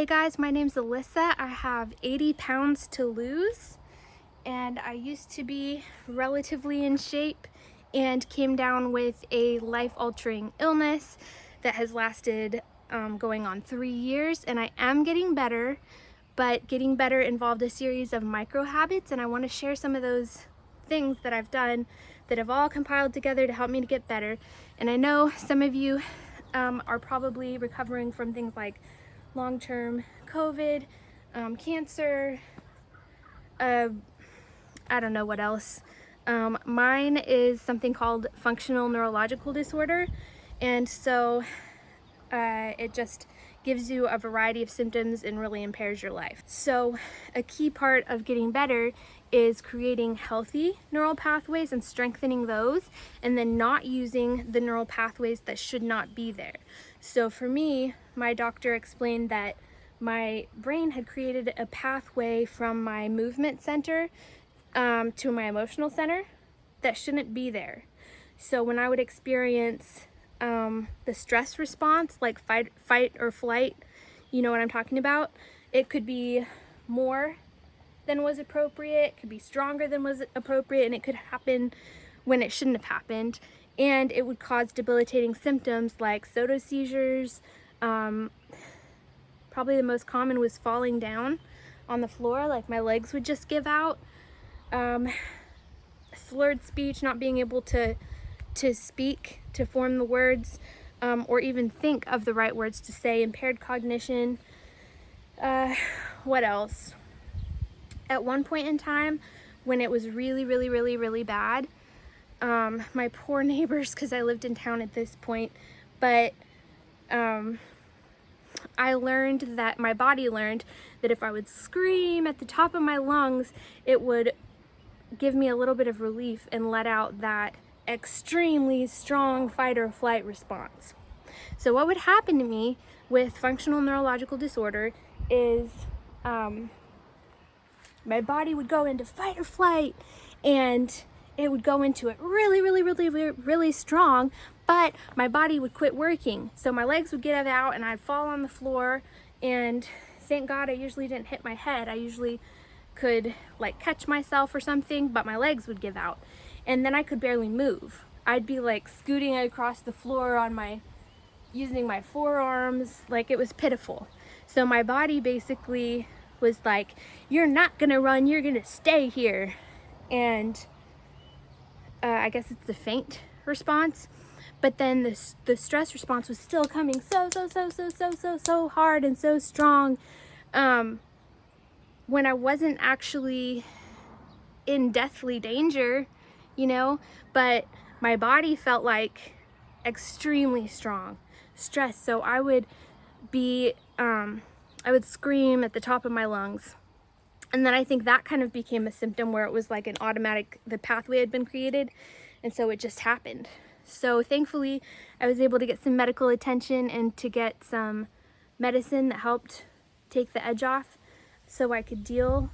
Hey guys, my name's Alyssa. I have 80 pounds to lose, and I used to be relatively in shape and came down with a life-altering illness that has lasted going on 3 years, and I am getting better, but getting better involved a series of micro habits, and I want to share some of those things that I've done that have all compiled together to help me to get better. And I know some of you are probably recovering from things like long-term COVID, cancer, I don't know what else. Mine is something called functional neurological disorder, and so it just gives you a variety of symptoms and really impairs your life. So a key part of getting better is creating healthy neural pathways and strengthening those, and then not using the neural pathways that should not be there. So for me, my doctor explained that my brain had created a pathway from my movement center to my emotional center that shouldn't be there. So when I would experience the stress response, like fight or flight, you know what I'm talking about, it could be more than was appropriate, it could be stronger than was appropriate, and it could happen when it shouldn't have happened, and it would cause debilitating symptoms like soto seizures. Probably the most common was falling down on the floor, like my legs would just give out. Slurred speech, not being able to speak, to form the words, or even think of the right words to say, impaired cognition. What else? At one point in time, when it was really bad, my poor neighbors, because I lived in town at this point, but I learned that, my body learned that if I would scream at the top of my lungs, it would give me a little bit of relief and let out that extremely strong fight or flight response. So what would happen to me with functional neurological disorder is my body would go into fight or flight, and it would go into it really strong, but my body would quit working. So my legs would give out and I'd fall on the floor, and thank God I usually didn't hit my head. I usually could like catch myself or something, but my legs would give out, and then I could barely move. I'd be like scooting across the floor on using my forearms, like it was pitiful. So my body basically was like, you're not gonna run, you're gonna stay here. And I guess it's the faint response, but then the stress response was still coming so hard and so strong, when I wasn't actually in deathly danger, you know, but my body felt like extremely strong stress. So I would scream at the top of my lungs. And then I think that kind of became a symptom where it was like an automatic, the pathway had been created, and so it just happened. So thankfully I was able to get some medical attention and to get some medicine that helped take the edge off so I could deal.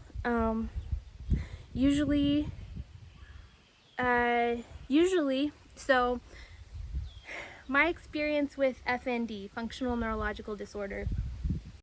So my experience with FND, functional neurological disorder,